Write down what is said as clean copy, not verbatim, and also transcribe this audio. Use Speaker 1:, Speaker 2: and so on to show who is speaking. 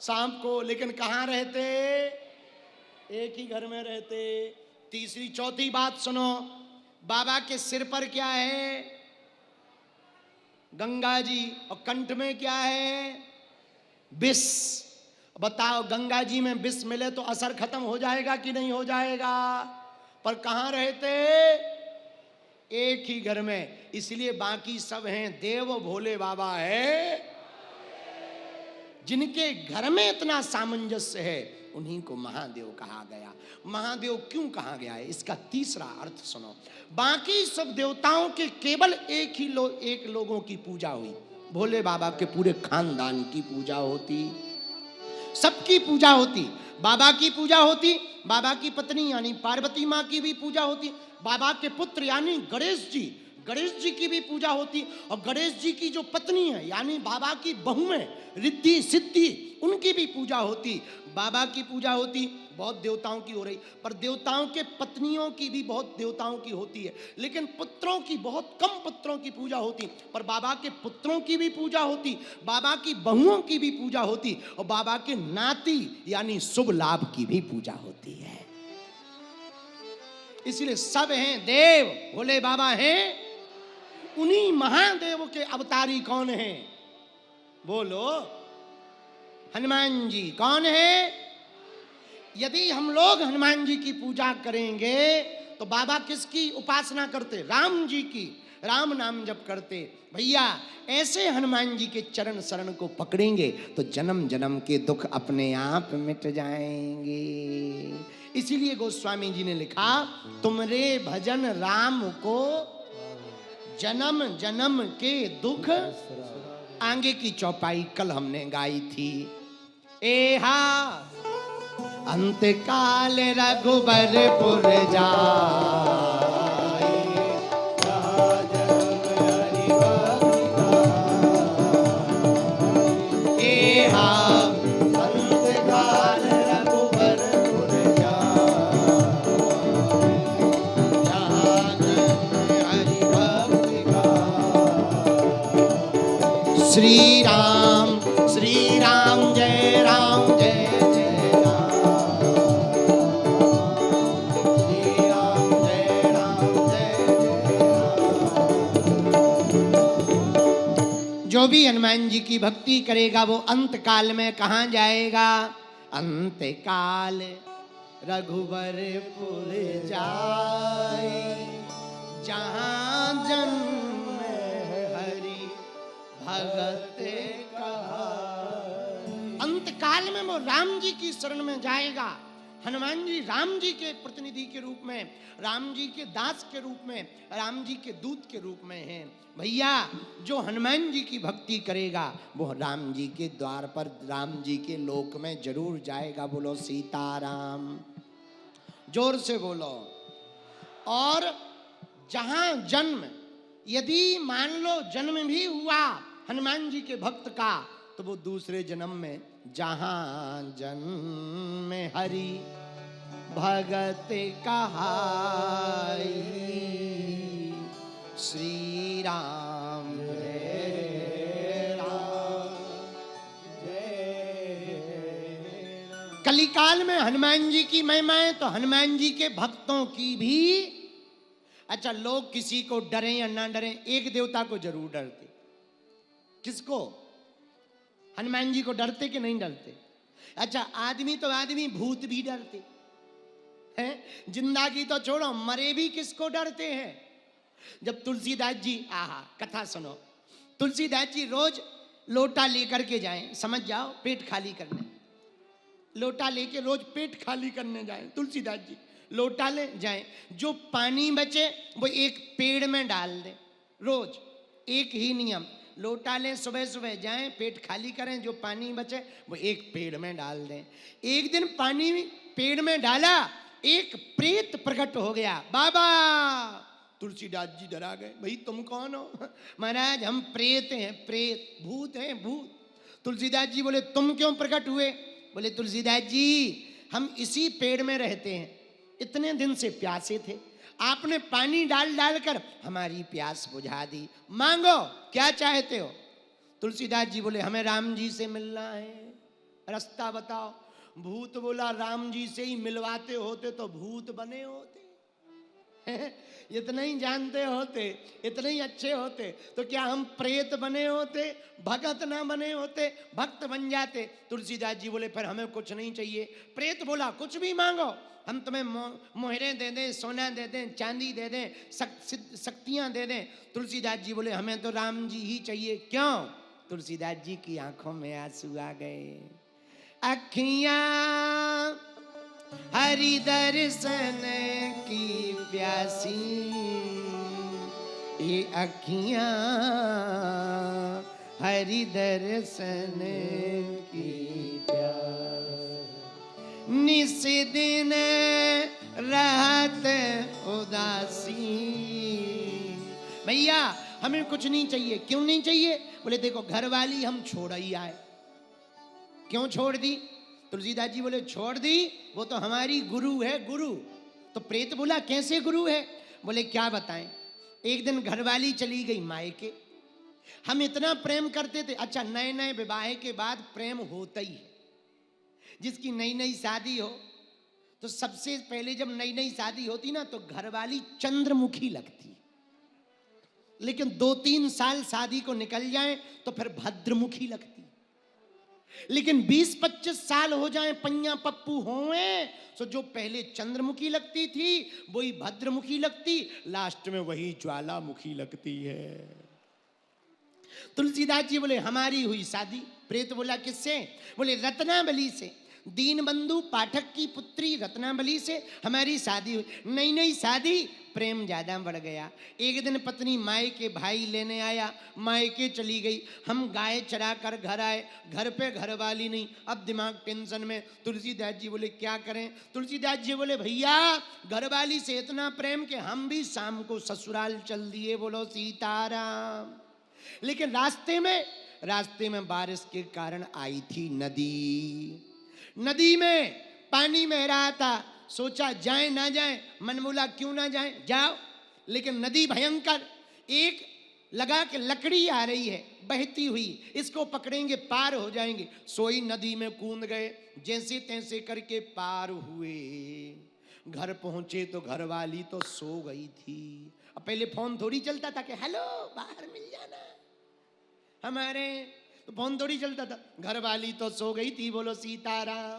Speaker 1: सांप को, लेकिन कहां रहते? एक ही घर में रहते। तीसरी चौथी बात सुनो, बाबा के सिर पर क्या है? गंगा जी। और कंठ में क्या है? विष। बताओ, गंगा जी में विष मिले तो असर खत्म हो जाएगा कि नहीं हो जाएगा? पर कहां रहते? एक ही घर में। इसलिए बाकी सब हैं देव, भोले बाबा है। जिनके घर में इतना सामंजस्य है उन्हीं को महादेव कहा गया। महादेव क्यों कहा गया है, इसका तीसरा अर्थ सुनो। बाकी सब देवताओं के केवल एक लोगों की पूजा हुई। भोले बाबा के पूरे खानदान की पूजा होती, सबकी पूजा होती। बाबा की पूजा होती, बाबा की पत्नी यानी पार्वती माँ की भी पूजा होती, बाबा के पुत्र यानी गणेश जी की भी पूजा होती, और गणेश जी की जो पत्नी है यानी बाबा की बहू है रिद्धि सिद्धि, उनकी भी पूजा होती। बाबा की पूजा होती, बहुत देवताओं की हो रही, पर देवताओं के पत्नियों की भी बहुत देवताओं की होती है, लेकिन पुत्रों की बहुत कम पुत्रों की पूजा होती। पर बाबा के पुत्रों की भी पूजा होती, बाबा की बहुओं की भी पूजा होती, और बाबा के नाती यानी शुभ लाभ की भी पूजा होती है। इसलिए सब हैं देव, भोले बाबा हैं। उन्हीं महादेव के अवतारी कौन हैं? बोलो, हनुमान जी। कौन है? यदि हम लोग हनुमान जी की पूजा करेंगे तो बाबा किसकी उपासना करते? राम जी की। राम नाम जप करते। भैया, ऐसे हनुमान जी के चरण शरण को पकड़ेंगे तो जन्म जन्म के दुख अपने आप मिट जाएंगे। इसीलिए गोस्वामी जी ने लिखा, तुमरे भजन राम को जन्म जन्म के दुख। आगे की चौपाई कल हमने गाई थी। एहा अंत काल रघुबरपुर जाए, जहाँ जन्म हरि भक्ति गाए। एहा अंत काल रघुबरपुर जाए, जहाँ जन्म हरि भक्ति गाए। श्री राम जय राम जय जो भी हनुमान जी की भक्ति करेगा वो अंत काल में कहाँ जाएगा? अंत काल रघुबरपुर जाए, जहाँ जन्म हरि भगत कहाए। अंत काल में वो राम जी की शरण में जाएगा। हनुमान जी राम जी के प्रतिनिधि के रूप में, राम जी के दास के रूप में, राम जी के दूत के रूप में हैं। भैया, जो हनुमान जी की भक्ति करेगा वो राम जी के द्वार पर, राम जी के लोक में जरूर जाएगा। बोलो सीताराम, जोर से बोलो। और जहां जन्म, यदि मान लो जन्म भी हुआ हनुमान जी के भक्त का, तो वो दूसरे जन्म में जहां जन्म हरि भगत कहाई। श्री राम जय राम जय राम। कलिकाल में हनुमान जी की महिमाएं तो हनुमान जी के भक्तों की भी। अच्छा, लोग किसी को डरे या ना डरे, एक देवता को जरूर डरते। किसको? हनुमान जी को डरते कि नहीं डरते? अच्छा, आदमी तो आदमी, भूत भी डरते हैं। जिंदा की तो छोड़ो, मरे भी किसको डरते हैं? जब तुलसीदास जी, आहा कथा सुनो, तुलसीदास जी रोज लोटा लेकर के जाएं, समझ जाओ, पेट खाली करने। लोटा लेके रोज पेट खाली करने जाएं तुलसीदास जी, लोटा ले जाएं, जो पानी बचे वो एक पेड़ में डाल दें। रोज एक ही नियम, लोटा लें, सुबह सुबह जाएं, पेट खाली करें, जो पानी बचे वो एक पेड़ में डाल दें। एक दिन पानी पेड़ में डाला, एक प्रेत प्रकट हो गया। बाबा, तुलसीदास जी डरा गए। भाई तुम कौन हो? महाराज हम प्रेत हैं, प्रेत, भूत हैं, भूत। तुलसीदास जी बोले, तुम क्यों प्रकट हुए? बोले, तुलसीदास जी हम इसी पेड़ में रहते हैं, इतने दिन से प्यासे थे, आपने पानी डाल डाल कर हमारी प्यास बुझा दी, मांगो क्या चाहते हो? तुलसीदास जी बोले, हमें राम जी से मिलना है। रास्ता बताओ। भूत बोला राम जी से ही मिलवाते होते तो भूत बने होते। इतना ही जानते होते, इतने ही अच्छे होते तो क्या हम प्रेत बने होते, भगत ना बने होते, भक्त बन जाते। तुलसीदास जी बोले फिर हमें कुछ नहीं चाहिए। प्रेत बोला कुछ भी मांगो, हम तुम्हें मोहरे दे दें, सोना दे दें, चांदी दे दें, शक्तियां दे दें। तुलसीदास जी बोले हमें तो राम जी ही चाहिए। क्यों? तुलसीदास जी की आंखों में आंसू आ गए। अखियां हरि दर्शन की प्यासी, ये अखियां हरि दर्शन की प्यास, निस दिन रहत उदासी। भैया हमें कुछ नहीं चाहिए। क्यों नहीं चाहिए? बोले देखो घरवाली हम छोड़ ही आए। क्यों छोड़ दी? तुलसीदास जी बोले छोड़ दी, वो तो हमारी गुरु है, गुरु। तो प्रेत बोला कैसे गुरु है? बोले क्या बताएं, एक दिन घरवाली चली गई मायके, हम इतना प्रेम करते थे। अच्छा, नए नए विवाह के बाद प्रेम होता ही है। जिसकी नई नई शादी हो तो सबसे पहले जब नई नई शादी होती ना तो घरवाली चंद्रमुखी लगती, लेकिन 2-3 साल शादी को निकल जाए तो फिर भद्रमुखी लगती। लेकिन 20-25 साल हो जाए, पैया पप्पू होए, तो जो पहले चंद्रमुखी लगती थी वही भद्रमुखी लगती, लास्ट में वही ज्वालामुखी लगती है। तुलसीदास जी बोले हमारी हुई शादी। प्रेत बोला किससे? बोले रत्नावली से, दीनबंधु पाठक की पुत्री रत्नावली से हमारी शादी हुई। नई नई शादी, प्रेम ज्यादा बढ़ गया। एक दिन पत्नी माए के भाई लेने आया, माए के चली गई। हम गाय चरा कर घर आए, घर पे घर वाली नहीं। अब दिमाग टेंशन में। तुलसीदास जी बोले क्या करें? तुलसीदास जी बोले भैया घर वाली से इतना प्रेम कि हम भी शाम को ससुराल चल दिए। बोलो सीताराम। लेकिन रास्ते में बारिश के कारण आई थी नदी। नदी में पानी बह रहा था। सोचा जाए ना जाए, मन बोला क्यों ना जाए, जाओ। लेकिन नदी भयंकर, एक लगा के लकड़ी आ रही है बहती हुई, इसको पकड़ेंगे पार हो जाएंगे। सोई नदी में कूद गए, जैसे तैसे करके पार हुए। घर पहुंचे तो घर वाली तो सो गई थी। अब पहले फोन थोड़ी चलता था कि हेलो बाहर मिल जाना, हमारे तो फोन थोड़ी चलता था। घर वाली तो सो गई थी। बोलो सीताराम।